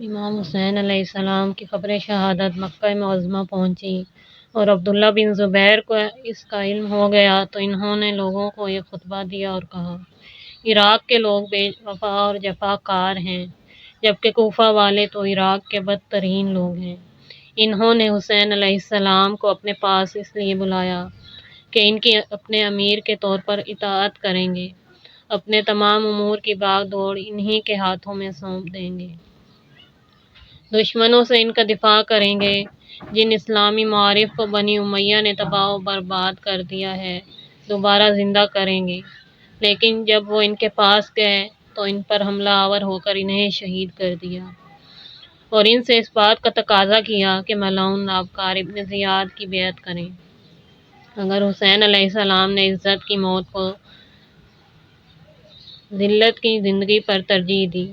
امام حسین علیہ السلام کی خبر شہادت مکہ معظمہ پہنچی اور عبداللہ بن زبیر کو اس کا علم ہو گیا تو انہوں نے لوگوں کو یہ خطبہ دیا اور کہا، عراق کے لوگ بے وفا اور جفا کار ہیں، جبکہ کوفہ والے تو عراق کے بدترین لوگ ہیں۔ انہوں نے حسین علیہ السلام کو اپنے پاس اس لیے بلایا کہ ان کی اپنے امیر کے طور پر اطاعت کریں گے، اپنے تمام امور کی باغ دوڑ انہی کے ہاتھوں میں سونپ دیں گے، دشمنوں سے ان کا دفاع کریں گے، جن اسلامی معارف کو بنی امیہ نے تباہ و برباد کر دیا ہے دوبارہ زندہ کریں گے۔ لیکن جب وہ ان کے پاس گئے تو ان پر حملہ آور ہو کر انہیں شہید کر دیا اور ان سے اس بات کا تقاضا کیا کہ ملعون نابکار ابن زیاد کی بیعت کریں۔ اگر حسین علیہ السلام نے عزت کی موت کو ذلت کی زندگی پر ترجیح دی،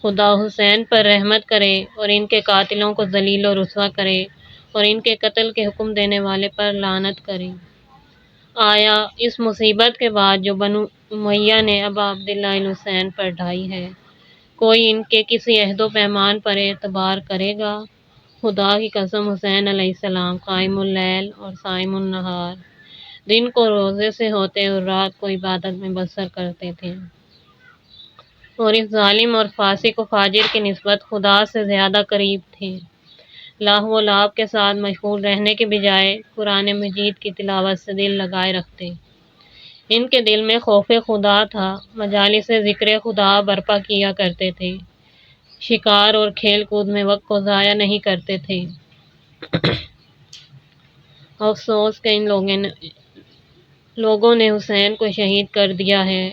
خدا حسین پر رحمت کرے اور ان کے قاتلوں کو ذلیل و رسوا کرے اور ان کے قتل کے حکم دینے والے پر لعنت کرے۔ آیا اس مصیبت کے بعد جو بنو امیہ نے ابا عبداللہ الحسین پر ڈھائی ہے، کوئی ان کے کسی عہد و پیمان پر اعتبار کرے گا؟ خدا کی قسم، حسین علیہ السلام قائم اللیل اور صائم النہار، دن کو روزے سے ہوتے اور رات کو عبادت میں بسر کرتے تھے، اور اس ظالم اور فاسق و فاجر کی نسبت خدا سے زیادہ قریب تھے۔ لاہو و لعب کے ساتھ مشغول رہنے کے بجائے قرآن مجید کی تلاوت سے دل لگائے رکھتے۔ ان کے دل میں خوف خدا تھا، مجالس ذکر خدا برپا کیا کرتے تھے، شکار اور کھیل کود میں وقت کو ضائع نہیں کرتے تھے۔ افسوس کہ ان لوگوں نے حسین کو شہید کر دیا ہے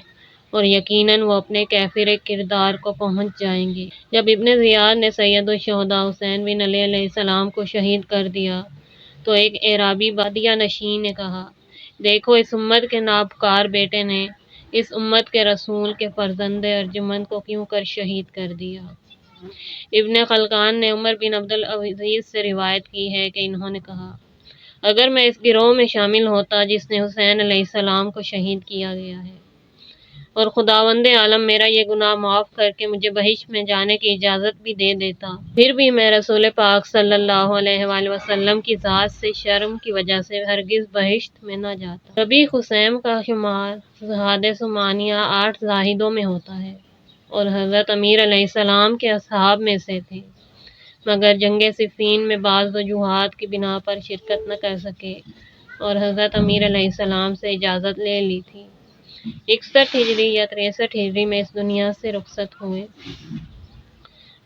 اور یقیناً وہ اپنے کافر کردار کو پہنچ جائیں گے۔ جب ابن زیاد نے سید الشہداء حسین بن علی علیہ السلام کو شہید کر دیا تو ایک اعرابی بادیہ نشین نے کہا، دیکھو اس امت کے نابکار بیٹے نے اس امت کے رسول کے فرزند ارجمند کو کیوں کر شہید کر دیا۔ ابن خلقان نے عمر بن عبدالعزیز سے روایت کی ہے کہ انہوں نے کہا، اگر میں اس گروہ میں شامل ہوتا جس نے حسین علیہ السلام کو شہید کیا گیا ہے اور خداوند عالم میرا یہ گناہ معاف کر کے مجھے بہشت میں جانے کی اجازت بھی دے دیتا، پھر بھی میں رسول پاک صلی اللہ علیہ وآلہ وسلم کی ذات سے شرم کی وجہ سے ہرگز بہشت میں نہ جاتا۔ ربیع خثیم کا شمار زہاد ثمانیہ 8 زاہدوں میں ہوتا ہے اور حضرت امیر علیہ السلام کے اصحاب میں سے تھے، مگر جنگ صفین میں بعض وجوہات کی بنا پر شرکت نہ کر سکے اور حضرت امیر علیہ السلام سے اجازت لے لی تھی۔ 61 ہجری یا 63 ہجری میں اس دنیا سے رخصت ہوئے۔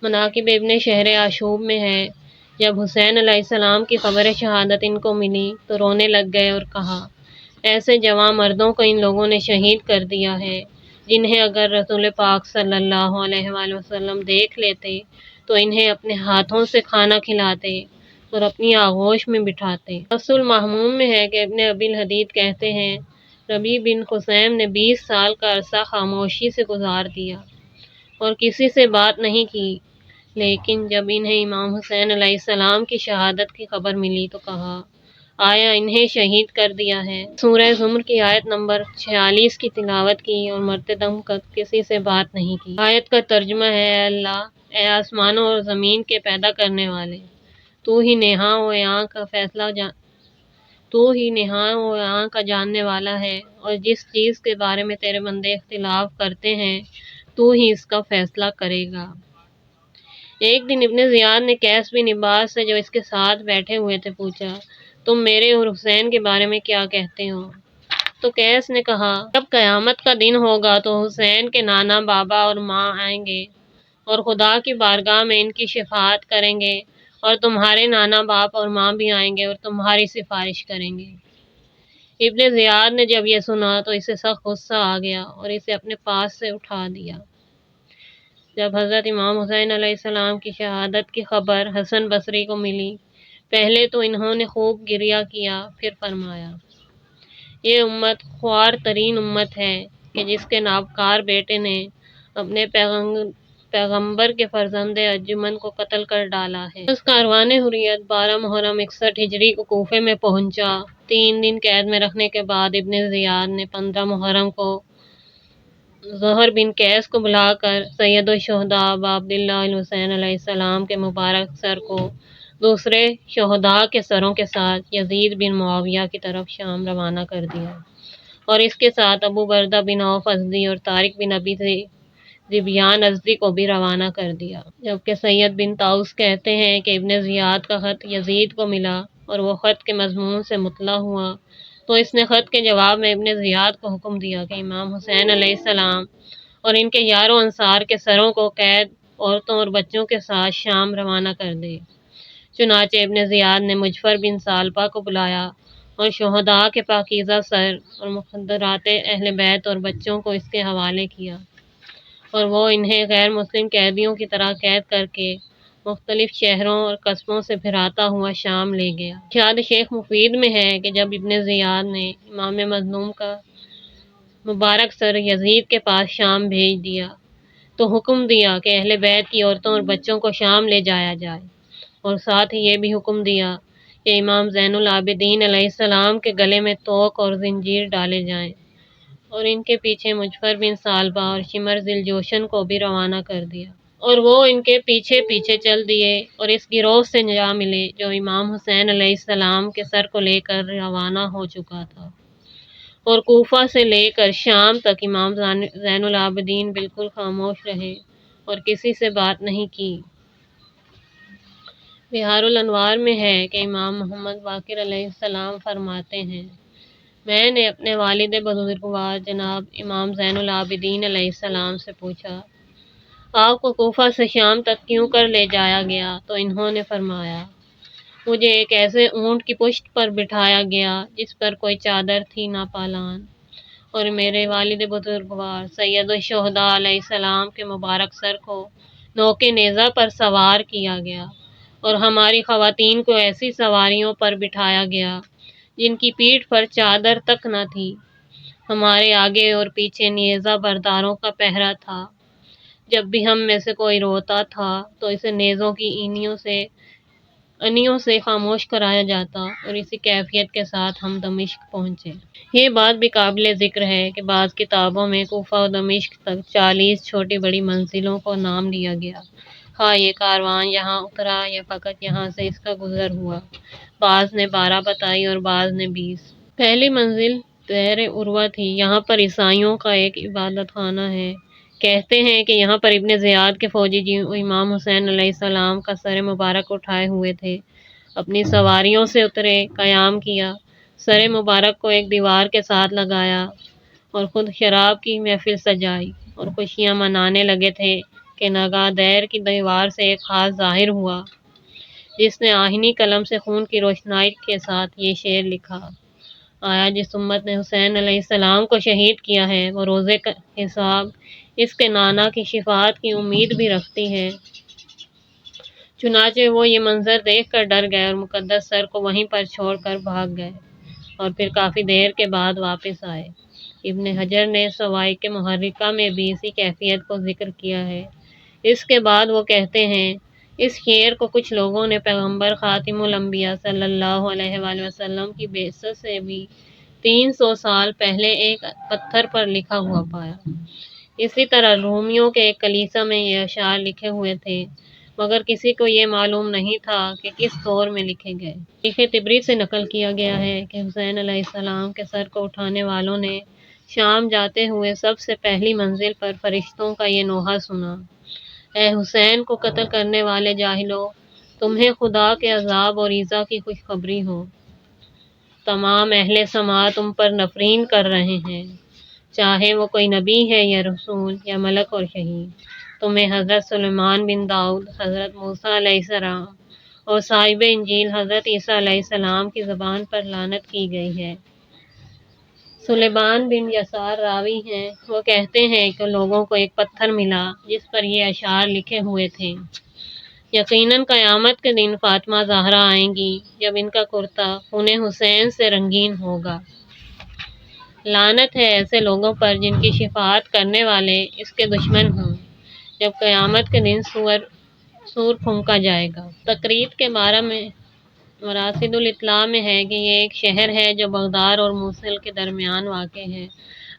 مناقب ابن شہر آشوب میں ہے، جب حسین علیہ السلام کی خبر شہادت ان کو ملی تو رونے لگ گئے اور کہا، ایسے جوان مردوں کو ان لوگوں نے شہید کر دیا ہے جنہیں اگر رسول پاک صلی اللہ علیہ وآلہ وسلم دیکھ لیتے تو انہیں اپنے ہاتھوں سے کھانا کھلاتے اور اپنی آغوش میں بٹھاتے۔ رسول محموم میں ہے کہ ابن ابی الحدید کہتے ہیں، ربیع بن خثیم نے 20 سال کا عرصہ خاموشی سے گزار دیا اور کسی سے بات نہیں کی، لیکن جب انہیں امام حسین علیہ السلام کی شہادت کی خبر ملی تو کہا، آیا انہیں شہید کر دیا ہے۔ سورہ زمر کی آیت نمبر 46 کی تلاوت کی اور مرتے دم تک کسی سے بات نہیں کی۔ آیت کا ترجمہ ہے، اے اللہ، اے آسمانوں اور زمین کے پیدا کرنے والے، تو ہی نہاں و یہاں کا جاننے والا ہے، اور جس چیز کے بارے میں تیرے بندے اختلاف کرتے ہیں تو ہی اس کا فیصلہ کرے گا۔ ایک دن ابن زیاد نے قیس بن عباس سے جو اس کے ساتھ بیٹھے ہوئے تھے پوچھا، تم میرے اور حسین کے بارے میں کیا کہتے ہو؟ تو قیس نے کہا، جب قیامت کا دن ہوگا تو حسین کے نانا بابا اور ماں آئیں گے اور خدا کی بارگاہ میں ان کی شفاعت کریں گے، اور تمہارے نانا باپ اور ماں بھی آئیں گے اور تمہاری سفارش کریں گے۔ ابن زیاد نے جب یہ سنا تو اسے سخت غصہ آ گیا اور اسے اپنے پاس سے اٹھا دیا۔ جب حضرت امام حسین علیہ السلام کی شہادت کی خبر حسن بصری کو ملی، پہلے تو انہوں نے خوب گریہ کیا، پھر فرمایا، یہ امت خوار ترین امت ہے کہ جس کے نابکار بیٹے نے اپنے پیغمبر کے فرزند ارجمند کو قتل کر ڈالا ہے۔ اس کاروان حریت 12 محرم 61 ہجری کو کوفے میں پہنچا۔ 3 دن قید میں رکھنے کے بعد ابن زیاد نے 15 محرم کو زہر بن قیس کو بلا کر سید الشہداء ابا عبداللہ الحسین علیہ السلام کے مبارک سر کو دوسرے شہداء کے سروں کے ساتھ یزید بن معاویہ کی طرف شام روانہ کر دیا، اور اس کے ساتھ ابو بردہ بن عوف ازدی اور طارق بن ابی ذبیان ازدی کو بھی روانہ کر دیا۔ جبکہ سید بن طاؤس کہتے ہیں کہ ابن زیاد کا خط یزید کو ملا اور وہ خط کے مضمون سے مطلع ہوا، تو اس نے خط کے جواب میں ابن زیاد کو حکم دیا کہ امام حسین علیہ السلام اور ان کے یاروں انصار کے سروں کو قید عورتوں اور بچوں کے ساتھ شام روانہ کر دے۔ چنانچہ ابن زیاد نے مجفر بن سالبہ کو بلایا اور شہداء کے پاکیزہ سر اور مخدرات اہل بیت اور بچوں کو اس کے حوالے کیا، اور وہ انہیں غیر مسلم قیدیوں کی طرح قید کر کے مختلف شہروں اور قصبوں سے پھراتا ہوا شام لے گیا۔ ارشاد شیخ مفید میں ہے کہ جب ابن زیاد نے امام مظلوم کا مبارک سر یزید کے پاس شام بھیج دیا تو حکم دیا کہ اہل بیت کی عورتوں اور بچوں کو شام لے جایا جائے، اور ساتھ ہی یہ بھی حکم دیا کہ امام زین العابدین علیہ السلام کے گلے میں توق اور زنجیر ڈالے جائیں، اور ان کے پیچھے مجفر بن سالبہ اور شمر ذی الجوشن کو بھی روانہ کر دیا، اور وہ ان کے پیچھے پیچھے چل دیے اور اس گروہ سے جا ملے جو امام حسین علیہ السلام کے سر کو لے کر روانہ ہو چکا تھا، اور کوفہ سے لے کر شام تک امام زین العابدین بالکل خاموش رہے اور کسی سے بات نہیں کی۔ بہار الانوار میں ہے کہ امام محمد باقر علیہ السلام فرماتے ہیں، میں نے اپنے والد بزرگوار جناب امام زین العابدین علیہ السلام سے پوچھا، آپ کو کوفہ سے شام تک کیوں کر لے جایا گیا؟ تو انہوں نے فرمایا، مجھے ایک ایسے اونٹ کی پشت پر بٹھایا گیا جس پر کوئی چادر تھی نہ پالان، اور میرے والد بزرگوار سید الشہداء علیہ السلام کے مبارک سر کو نوکے نیزہ پر سوار کیا گیا، اور ہماری خواتین کو ایسی سواریوں پر بٹھایا گیا جن کی پیٹھ پر چادر تک نہ تھی، ہمارے آگے اور پیچھے نیزہ برداروں کا پہرا تھا، جب بھی ہم میں سے کوئی روتا تھا تو اسے نیزوں کی انیوں سے خاموش کرایا جاتا، اور اسی کیفیت کے ساتھ ہم دمشق پہنچے۔ یہ بات بھی قابل ذکر ہے کہ بعض کتابوں میں کوفہ و دمشق تک 40 چھوٹی بڑی منزلوں کو نام دیا گیا، خواہ یہ کاروان یہاں اترا یا فقط یہاں سے اس کا گزر ہوا، بعض نے 12 بتائی اور بعض نے 20۔ پہلی منزل دیر عروہ تھی، یہاں پر عیسائیوں کا ایک عبادت خانہ ہے، کہتے ہیں کہ یہاں پر ابن زیاد کے فوجی امام حسین علیہ السلام کا سر مبارک اٹھائے ہوئے تھے، اپنی سواریوں سے اترے، قیام کیا، سر مبارک کو ایک دیوار کے ساتھ لگایا اور خود شراب کی محفل سجائی اور خوشیاں منانے لگے تھے کہ ناگہاں دیر کی دیوار سے ایک خاص ظاہر ہوا جس نے آہنی قلم سے خون کی روشنائی کے ساتھ یہ شعر لکھا، آیا جس امت نے حسین علیہ السلام کو شہید کیا ہے وہ روزے کا حساب اس کے نانا کی شفاعت کی امید بھی رکھتی ہے۔ چنانچہ وہ یہ منظر دیکھ کر ڈر گئے اور مقدس سر کو وہیں پر چھوڑ کر بھاگ گئے، اور پھر کافی دیر کے بعد واپس آئے۔ ابن حجر نے سوائق محرقہ میں بھی اسی کیفیت کو ذکر کیا ہے۔ اس کے بعد وہ کہتے ہیں، اس شعر کو کچھ لوگوں نے پیغمبر خاتم الانبیاء صلی اللہ علیہ وآلہ وسلم کی بعثت سے بھی 300 سال پہلے ایک پتھر پر لکھا ہوا پایا۔ اسی طرح رومیوں کے ایک کلیسا میں یہ اشعار لکھے ہوئے تھے، مگر کسی کو یہ معلوم نہیں تھا کہ کس دور میں لکھے گئے۔ تاریخ طبری سے نقل کیا گیا ہے کہ حسین علیہ السلام کے سر کو اٹھانے والوں نے شام جاتے ہوئے سب سے پہلی منزل پر فرشتوں کا یہ نوحہ سنا، اے حسین کو قتل کرنے والے جاہلو، تمہیں خدا کے عذاب اور ایذا کی خوشخبری ہو، تمام اہل سماع تم پر نفرین کر رہے ہیں، چاہے وہ کوئی نبی ہے یا رسول یا ملک اور شہید، تمہیں حضرت سلیمان بن داؤد، حضرت موسیٰ علیہ السلام اور صاحب انجیل حضرت عیسیٰ علیہ السلام کی زبان پر لعنت کی گئی ہے۔ سلیمان بن یسار راوی ہیں، وہ کہتے ہیں کہ لوگوں کو ایک پتھر ملا جس پر یہ اشعار لکھے ہوئے تھے، یقیناً قیامت کے دن فاطمہ زہرا آئیں گی جب ان کا کرتا خون حسین سے رنگین ہوگا، لعنت ہے ایسے لوگوں پر جن کی شفاعت کرنے والے اس کے دشمن ہوں، جب قیامت کے دن سور پھونکا جائے گا۔ تقریب کے بارے میں مراسل الاطلاع میں ہے کہ یہ ایک شہر ہے جو بغداد اور موصل کے درمیان واقع ہے۔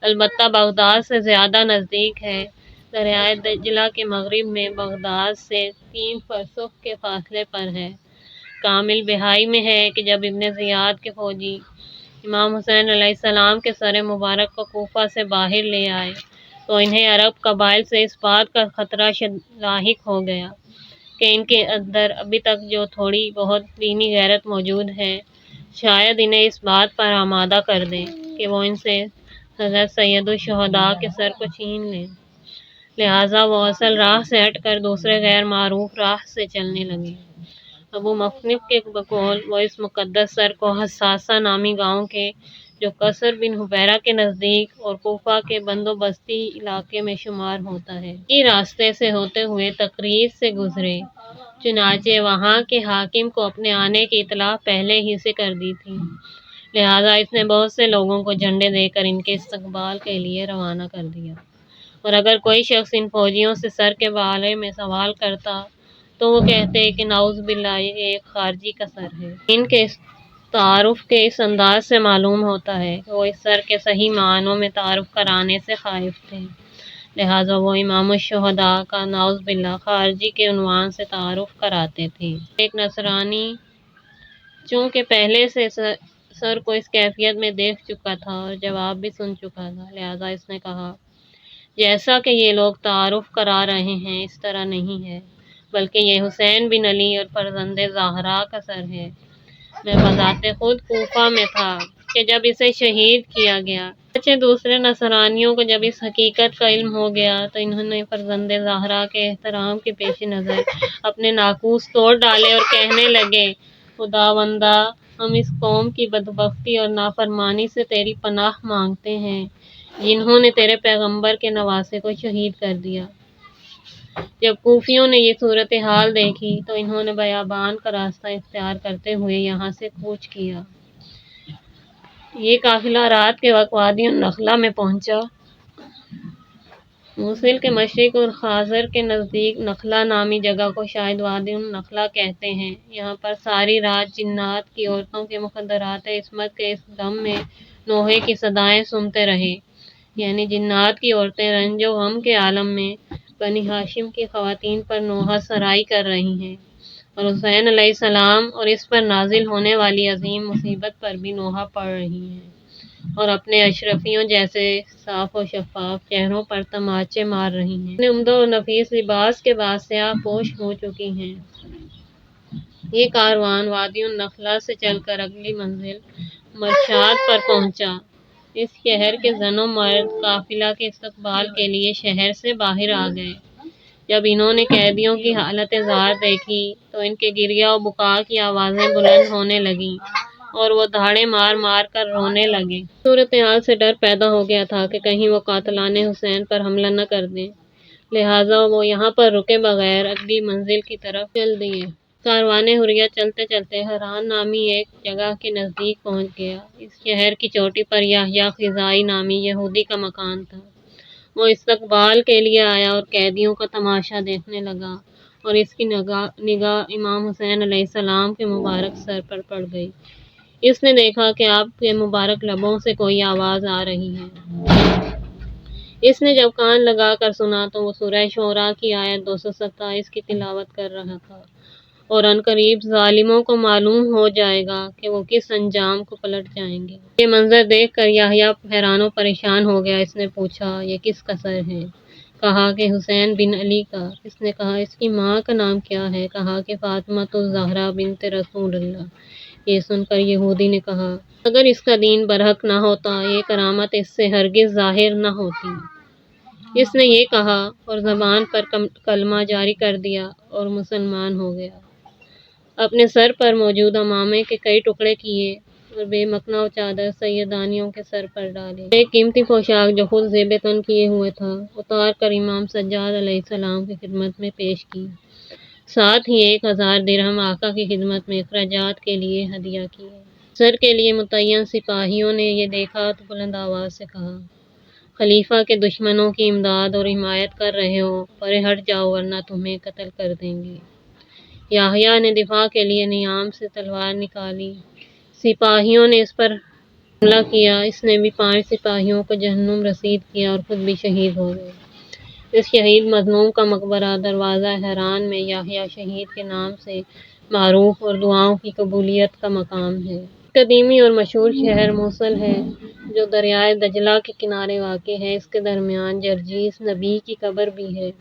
البتہ بغداد سے زیادہ نزدیک ہے۔ دریائے دجلہ کے مغرب میں بغداد سے 3 فرسخ کے فاصلے پر ہے۔ کامل بہائی میں ہے کہ جب ابن زیاد کے فوجی امام حسین علیہ السلام کے سر مبارک کو کوفہ سے باہر لے آئے تو انہیں عرب قبائل سے اس بات کا خطرہ لاحق ہو گیا کہ ان کے اندر ابھی تک جو تھوڑی بہت دینی غیرت موجود ہے، شاید انہیں اس بات پر آمادہ کر دیں کہ وہ ان سے حضرت سید الشہداء کے سر کو چھین لیں۔ لہٰذا وہ اصل راہ سے ہٹ کر دوسرے غیر معروف راہ سے چلنے لگے۔ ابو مخنف کے بقول وہ اس مقدس سر کو حساسہ نامی گاؤں کے جو قصر بن حبیرہ کے نزدیک اور کوفہ کے بندوبستی علاقے میں شمار ہوتا ہے، اسی راستے سے ہوتے ہوئے تقریض سے گزرے، چنانچہ وہاں کے حاکم کو اپنے آنے کی اطلاع پہلے ہی سے کر دی تھی، لہٰذا اس نے بہت سے لوگوں کو جھنڈے دے کر ان کے استقبال کے لیے روانہ کر دیا، اور اگر کوئی شخص ان فوجیوں سے سر کے بارے میں سوال کرتا تو وہ کہتے کہ نعوذ باللہ یہ ایک خارجی کا سر ہے۔ ان کے تعارف کے اس انداز سے معلوم ہوتا ہے کہ وہ اس سر کے صحیح معنوں میں تعارف کرانے سے خائف تھے، لہٰذا وہ امام الشہداء کا نعوذ باللہ خارجی کے عنوان سے تعارف کراتے تھے۔ ایک نصرانی چونکہ پہلے سے سر کو اس کیفیت میں دیکھ چکا تھا اور جواب بھی سن چکا تھا، لہٰذا اس نے کہا، جیسا کہ یہ لوگ تعارف کرا رہے ہیں اس طرح نہیں ہے، بلکہ یہ حسین بن علی اور فرزند زہرا کا سر ہے۔ میں بذات خود کوفہ میں تھا کہ جب اسے شہید کیا گیا۔ اگرچہ دوسرے نصرانیوں کو جب اس حقیقت کا علم ہو گیا تو انہوں نے فرزند زہرا کے احترام کے پیش نظر اپنے ناقوس توڑ ڈالے اور کہنے لگے، خداوندا، ہم اس قوم کی بدبختی اور نافرمانی سے تیری پناہ مانگتے ہیں جنہوں نے تیرے پیغمبر کے نواسے کو شہید کر دیا۔ جب کوفیوں نے یہ صورتحال دیکھی تو انہوں نے بیابان کا راستہ اختیار کرتے ہوئے یہاں سے کوچ کیا۔ یہ قافلہ رات کے وقت وادی النخلہ میں پہنچا۔ موصل کے مشرق اور خازر کے نزدیک نخلہ نامی جگہ کو شاید وادی النخلہ کہتے ہیں۔ یہاں پر ساری رات جنات کی عورتوں کے مخدرات عصمت کے اس دم میں نوحے کی صدائیں سنتے رہے، یعنی جنات کی عورتیں رنج و غم کے عالم میں بنی ہاشم کی خواتین پر نوحہ سرائی کر رہی ہیں، اور حسین علیہ السلام اور اس پر نازل ہونے والی عظیم مصیبت پر بھی نوحہ پڑھ رہی ہیں، اور اپنے اشرفیوں جیسے صاف و شفاف چہروں پر تماچے مار رہی ہیں، اپنے عمدہ و نفیس لباس کے بعد سیاہ پوش ہو چکی ہیں۔ یہ کاروان وادی النخلہ سے چل کر اگلی منزل مرشاد پر پہنچا۔ اس شہر کے زن و مرد قافلہ کے استقبال کے لیے شہر سے باہر آ گئے۔ جب انہوں نے قیدیوں کی حالت زار دیکھی تو ان کے گریہ و بکا کی آوازیں بلند ہونے لگیں اور وہ دھاڑے مار مار کر رونے لگے۔ صورتحال سے ڈر پیدا ہو گیا تھا کہ کہیں وہ قاتلان حسین پر حملہ نہ کر دیں، لہٰذا وہ یہاں پر رکے بغیر اگلی منزل کی طرف چل دیے۔ کاروان حریہ چلتے چلتے حران نامی ایک جگہ کے نزدیک پہنچ گیا۔ اس شہر کی چوٹی پر یحییٰ خزائی نامی یہودی کا مکان تھا۔ وہ استقبال کے لیے آیا اور قیدیوں کا تماشا دیکھنے لگا، اور اس کی نگاہ امام حسین علیہ السلام کے مبارک سر پر پڑ گئی۔ اس نے دیکھا کہ آپ کے مبارک لبوں سے کوئی آواز آ رہی ہے۔ اس نے جب کان لگا کر سنا تو وہ سورہ شعراء کی آیت 227 کی تلاوت کر رہا تھا، اور عنقریب ظالموں کو معلوم ہو جائے گا کہ وہ کس انجام کو پلٹ جائیں گے۔ یہ منظر دیکھ کر یحییٰ حیران و پریشان ہو گیا۔ اس نے پوچھا، یہ کس کا سر ہے؟ کہا کہ حسین بن علی کا۔ اس نے کہا، اس کی ماں کا نام کیا ہے؟ کہا کہ فاطمۃ الزہرا بنت رسول اللہ۔ یہ سن کر یہودی نے کہا، اگر اس کا دین برحق نہ ہوتا یہ کرامت اس سے ہرگز ظاہر نہ ہوتی۔ اس نے یہ کہا اور زبان پر کلمہ جاری کر دیا اور مسلمان ہو گیا۔ اپنے سر پر موجود عمامے کے کئی ٹکڑے کیے اور بے مکنا و چادر سیدانیوں کے سر پر ڈالے۔ ایک قیمتی پوشاک جو خود زیب تن کیے ہوئے تھا اتار کر امام سجاد علیہ السلام کی خدمت میں پیش کی، ساتھ ہی 1000 درہم آقا کی خدمت میں اخراجات کے لیے ہدیہ کیے۔ سر کے لیے متعین سپاہیوں نے یہ دیکھا تو بلند آواز سے کہا، خلیفہ کے دشمنوں کی امداد اور حمایت کر رہے ہو، پرے ہٹ جاؤ ورنہ تمہیں قتل کر دیں گے۔ یحییٰ نے دفاع کے لیے نیام سے تلوار نکالی۔ سپاہیوں نے اس پر حملہ کیا۔ اس نے بھی 5 سپاہیوں کو جہنم رسید کیا اور خود بھی شہید ہو گئے۔ اس شہید مظلوم کا مقبرہ دروازہ حران میں یحییٰ شہید کے نام سے معروف اور دعاؤں کی قبولیت کا مقام ہے۔ قدیمی اور مشہور شہر موصل ہے جو دریائے دجلہ کے کنارے واقع ہے۔ اس کے درمیان جرجیس نبی کی قبر بھی ہے۔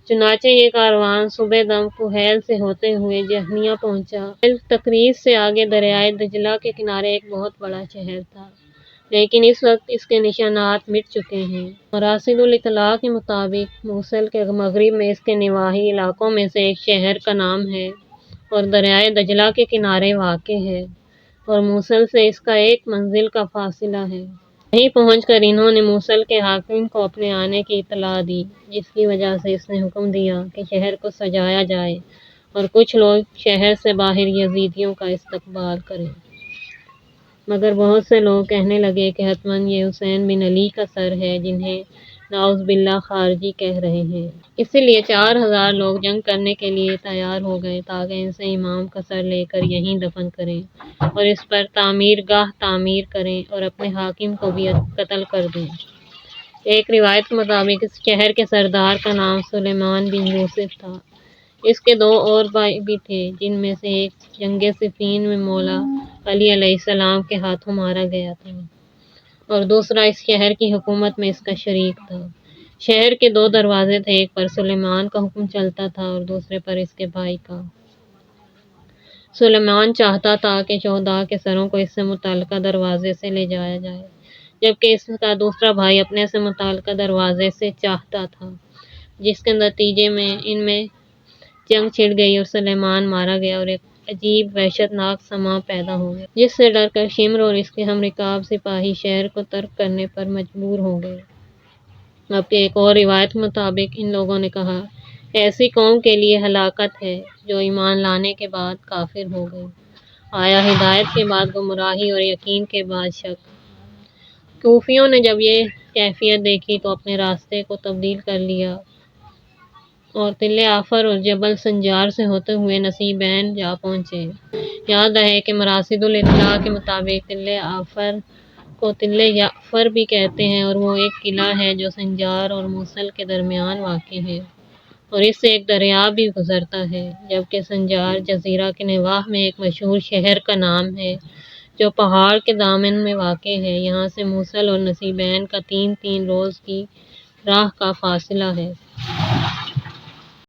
چنانچہ یہ کاروان صبح دم کحیل سے ہوتے ہوئے جہنیہ پہنچا۔ تقریظ سے آگے دریائے دجلہ کے کنارے ایک بہت بڑا شہر تھا، لیکن اس وقت اس کے نشانات مٹ چکے ہیں۔ مراصد الاطلاع کے مطابق موصل کے مغرب میں اس کے نواحی علاقوں میں سے ایک شہر کا نام ہے اور دریائے دجلہ کے کنارے واقع ہے، اور موصل سے اس کا 1 منزل کا فاصلہ ہے۔ وہیں پہنچ کر انہوں نے موصل کے حاکم کو اپنے آنے کی اطلاع دی، جس کی وجہ سے اس نے حکم دیا کہ شہر کو سجایا جائے اور کچھ لوگ شہر سے باہر یزیدیوں کا استقبال کریں۔ مگر بہت سے لوگ کہنے لگے کہ حتماً یہ حسین بن علی کا سر ہے، جنہیں نعوذ باللہ خارجی کہہ رہے ہیں۔ اسی لیے 4000 لوگ جنگ کرنے کے لیے تیار ہو گئے تاکہ اسے امام کا سر لے کر یہیں دفن کریں اور اس پر تعمیر گاہ تعمیر کریں اور اپنے حاکم کو بھی قتل کر دیں۔ ایک روایت کے مطابق اس شہر کے سردار کا نام سلیمان بن یوسف تھا۔ اس کے 2 اور بھائی بھی تھے، جن میں سے ایک جنگ صفین میں مولا علی علیہ السلام کے ہاتھوں مارا گیا تھا اور دوسرا اس شہر کی حکومت میں اس کا شریک تھا۔ شہر کے 2 دروازے تھے، ایک پر سلیمان کا حکم چلتا تھا اور دوسرے پر اس کے بھائی کا۔ سلیمان چاہتا تھا کہ شہداء کے سروں کو اس سے متعلقہ دروازے سے لے جایا جائے، جبکہ اس کا دوسرا بھائی اپنے سے متعلقہ دروازے سے چاہتا تھا، جس کے نتیجے میں ان میں جنگ چھڑ گئی اور سلیمان مارا گیا اور ایک عجیب وحشت ناک سماں پیدا ہو گیا، جس سے ڈر کر شمر اور اس کے ہم رکاب سپاہی شہر کو ترک کرنے پر مجبور ہو گئے۔ جبکہ ایک اور روایت کے مطابق ان لوگوں نے کہا، ایسی قوم کے لیے ہلاکت ہے جو ایمان لانے کے بعد کافر ہو گئی۔ آیا ہدایت کے بعد گمراہی اور یقین کے بعد شک۔ کوفیوں نے جب یہ کیفیت دیکھی تو اپنے راستے کو تبدیل کر لیا اور تل عافر اور جبل سنجار سے ہوتے ہوئے نصیبین جا پہنچے۔ یاد رہے کہ مراصد الاطلاع کے مطابق تل عافر کو تل یعفر بھی کہتے ہیں اور وہ ایک قلعہ ہے جو سنجار اور موصل کے درمیان واقع ہے اور اس سے ایک دریا بھی گزرتا ہے، جبکہ سنجار جزیرہ کے نواح میں ایک مشہور شہر کا نام ہے جو پہاڑ کے دامن میں واقع ہے۔ یہاں سے موصل اور نصیبین کا 3 روز کی راہ کا فاصلہ ہے۔